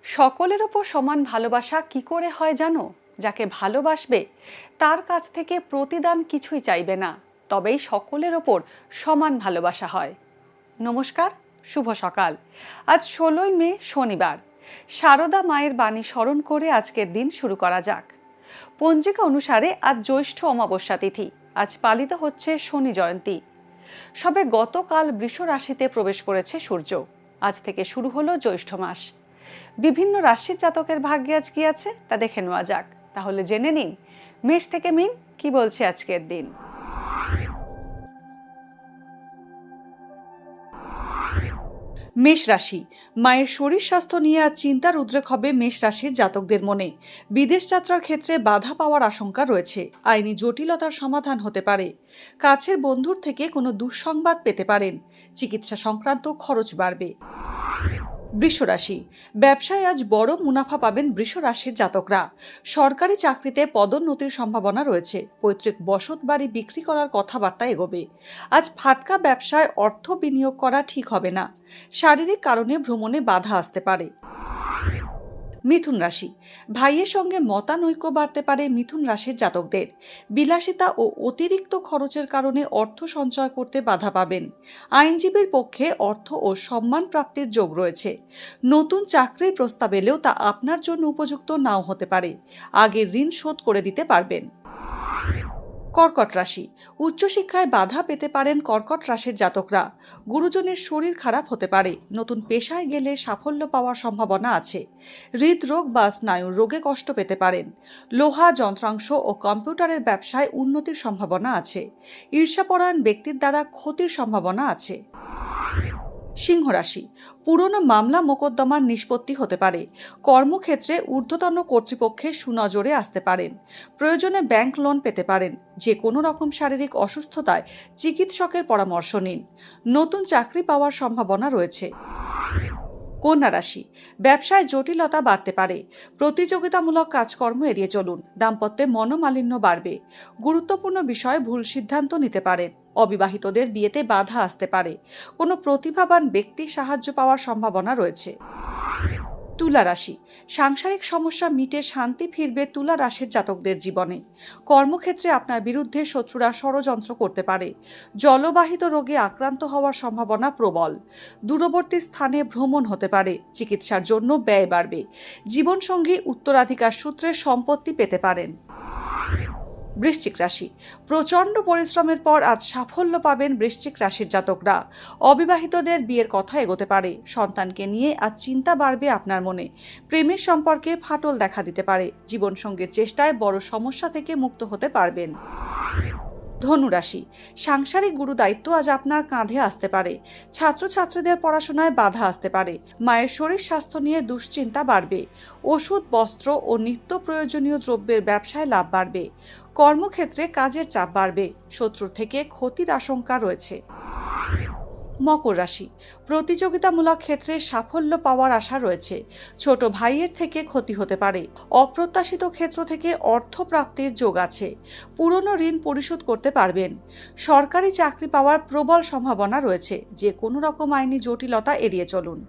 সকলের ওপর সমান ভালোবাসা কি করে হয় জানো? যাকে ভালোবাসবে তার কাছ থেকে প্রতিদান কিছুই চাইবে না, তবেই সকলের ওপর সমান ভালোবাসা হয়। নমস্কার, শুভ সকাল। আজ 16ই মে, শনিবার। শারদা মায়ের বাণী স্মরণ করে আজকের দিন শুরু করা যাক। পঞ্জিকা অনুসারে আজ জ্যৈষ্ঠ অমাবস্যা তিথি। আজ পালিত হচ্ছে শনি জয়ন্তী। সবে গতকাল বৃষ রাশিতে প্রবেশ করেছে সূর্য। আজ থেকে শুরু হলো জ্যৈষ্ঠ মাস। বিভিন্ন রাশির জাতকের ভাগ্যে আজ কি আছে তা দেখে নেওয়া যাক। তাহলে জেনে নিন মেষ থেকে মিন কি বলছে আজকের দিন। মেষ রাশি, মায়ের শরীর স্বাস্থ্য নিয়ে আজ চিন্তার উদ্রেক হবে মেষ রাশির জাতকদের মনে। বিদেশ যাত্রার ক্ষেত্রে বাধা পাওয়ার আশঙ্কা রয়েছে। আইনি জটিলতার সমাধান হতে পারে। কাছের বন্ধুর থেকে কোনো দুঃসংবাদ পেতে পারেন। চিকিৎসা সংক্রান্ত খরচ বাড়বে। বৃষ রাশি, ব্যবসায় আজ বড় মুনাফা পাবেন বৃষ রাশির জাতকরা। সরকারি চাকরিতে পদোন্নতির সম্ভাবনা রয়েছে। পৈতৃক বসত বাড়ি বিক্রি করার কথাবার্তা এগোবে। আজ ফাটকা ব্যবসায় অর্থ বিনিয়োগ করা ঠিক হবে না। শারীরিক কারণে ভ্রমণে বাধা আসতে পারে। মিথুন রাশি, ভাইয়ের সঙ্গে মতানৈক্য বাড়তে পারে মিথুন রাশির জাতকদের। বিলাসিতা ও অতিরিক্ত খরচের কারণে অর্থ সঞ্চয় করতে বাধা পাবেন। আইনজীবীর পক্ষে অর্থ ও সম্মান প্রাপ্তির যোগ রয়েছে। নতুন চাকরির প্রস্তাব এলেও তা আপনার জন্য উপযুক্ত নাও হতে পারে। আগের ঋণ শোধ করে দিতে পারবেন। কর্কট রাশি, উচ্চশিক্ষায় বাধা পেতে পারেন কর্কট রাশির জাতকরা। গুরুজনের শরীর খারাপ হতে পারে। নতুন পেশায় গেলে সাফল্য পাওয়ার সম্ভাবনা আছে। হৃদরোগ বা স্নায়ুর রোগে কষ্ট পেতে পারেন। লোহা, যন্ত্রাংশ ও কম্পিউটারের ব্যবসায় উন্নতির সম্ভাবনা আছে। ঈর্ষাপরায়ণ ব্যক্তির দ্বারা ক্ষতির সম্ভাবনা আছে। সিংহ রাশি, পুরনো মামলা মোকদ্দমার নিষ্পত্তি হতে পারে। কর্মক্ষেত্রে ঊর্ধ্বতন কর্তৃপক্ষের সুনজরে আসতে পারেন। প্রয়োজনে ব্যাংক লোন পেতে পারেন। যে কোনো রকম শারীরিক অসুস্থতায় চিকিৎসকের পরামর্শ নিন। নতুন চাকরি পাওয়ার সম্ভাবনা রয়েছে। কন্যা রাশি, ব্যবসায় জটিলতা বাড়তে পারে। প্রতিযোগিতামূলক কাজকর্ম এড়িয়ে চলুন। দাম্পত্যে মনোমালিন্য বাড়বে। গুরুত্বপূর্ণ বিষয়ে ভুল সিদ্ধান্ত নিতে পারেন। অবিবাহিতদের বিয়েতে বাধা আসতে পারে। কোনো প্রতিভাবান ব্যক্তির সাহায্য পাওয়ার সম্ভাবনা রয়েছে। তুলা রাশি, সাংসারিক সমস্যা মিটে শান্তি ফিরবে তুলা রাশির জাতকদের জীবনে। কর্মক্ষেত্রে আপনার বিরুদ্ধে শত্রুরা ষড়যন্ত্র করতে পারে। জলবাহিত রোগে আক্রান্ত হওয়ার সম্ভাবনা প্রবল। দূরবর্তী স্থানে ভ্রমণ হতে পারে। চিকিৎসার জন্য ব্যয় বাড়বে। জীবনসঙ্গী উত্তরাধিকার সূত্রে সম্পত্তি পেতে পারেন। বৃশ্চিক রাশি, প্রচণ্ড পরিশ্রমের পর আজ সাফল্য পাবেন বৃশ্চিক রাশির জাতকরা। অবিবাহিতদের বিয়ের কথা এগোতে পারে। সন্তানকে নিয়ে আজ চিন্তা বাড়বে আপনার মনে। প্রেমের সম্পর্কে ফাটল দেখা দিতে পারে। জীবনসঙ্গীর চেষ্টায় বড় সমস্যা থেকে মুক্ত হতে পারবেন। ধনু রাশি, সাংসারিক গুরু দায়িত্ব আজ আপনার কাঁধে আসতে পারে। ছাত্রছাত্রীদের পড়াশোনায় বাধা আসতে পারে। মায়ের শরীর স্বাস্থ্য নিয়ে দুশ্চিন্তা বাড়বে। ওষুধ, বস্ত্র ও নিত্য প্রয়োজনীয় দ্রব্যের ব্যবসায় লাভ বাড়বে। কর্মক্ষেত্রে কাজের চাপ বাড়বে। শত্রুর থেকে ক্ষতির আশঙ্কা রয়েছে। মকর রাশি, প্রতিযোগিতামূলক ক্ষেত্রে সাফল্য পাওয়ার আশা রয়েছে। ছোট ভাইয়ের থেকে ক্ষতি হতে পারে। অপ্রত্যাশিত ক্ষেত্র থেকে অর্থ প্রাপ্তির যোগ আছে। পুরনো ঋণ পরিশোধ করতে পারবেন। সরকারি চাকরি পাওয়ার প্রবল সম্ভাবনা রয়েছে। যে কোনো রকম আইনি জটিলতা এড়িয়ে চলুন।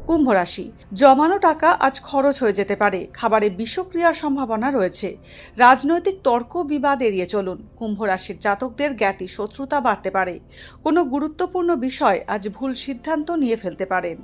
কুম্ভ রাশি, জমানো টাকা আজ খরচ হয়ে যেতে পারে। খাবারে বিষক্রিয়ার সম্ভাবনা রয়েছে। রাজনৈতিক তর্ক বিবাদ এড়িয়ে চলুন। কুম্ভ রাশির জাতকদের জ্ঞাতি শত্রুতা বাড়তে পারে। কোনো গুরুত্বপূর্ণ বিষয় আজ ভুল সিদ্ধান্ত নিয়ে ফেলতে পারেন।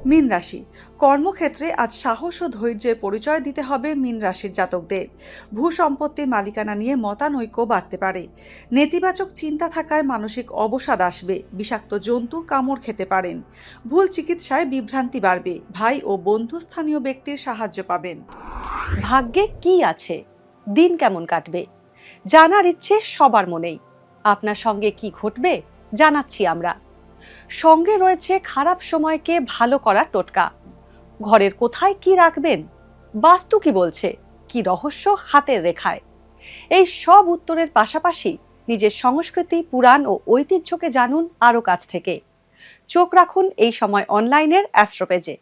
মীন রাশি, কর্মক্ষেত্রে আজ সাহস ও ধৈর্যের পরিচয় দিতে হবে মীন রাশির জাতকদের। ভূ সম্পত্তির মালিকানা নিয়ে মতানৈক্য বাড়তে পারে। নেতিবাচক চিন্তা থাকায় মানসিক অবসাদ আসবে। বিষাক্ত জন্তুর কামড় খেতে পারেন। ভুল চিকিৎসায় বিভ্রান্তি বাড়বে। ভাই ও বন্ধুস্থানীয় ব্যক্তির সাহায্য পাবেন। ভাগ্যে কি আছে, দিন কেমন কাটবে, জানার ইচ্ছে সবার মনেই। আপনার সঙ্গে কি ঘটবে জানাচ্ছি আমরা। সঙ্গে রয়েছে খারাপ সময়কে ভালো করার টোটকা। ঘরের কোথায় কি রাখবেন, বাস্তু কি বলছে, কি রহস্য হাতের রেখায়। এই সব উত্তরের পাশাপাশি নিজের সংস্কৃতি, পুরাণ ও ঐতিহ্যকে জানুন আরও কাছ থেকে। চোখ রাখুন এই সময় অনলাইনের অ্যাস্ট্রো পেজে।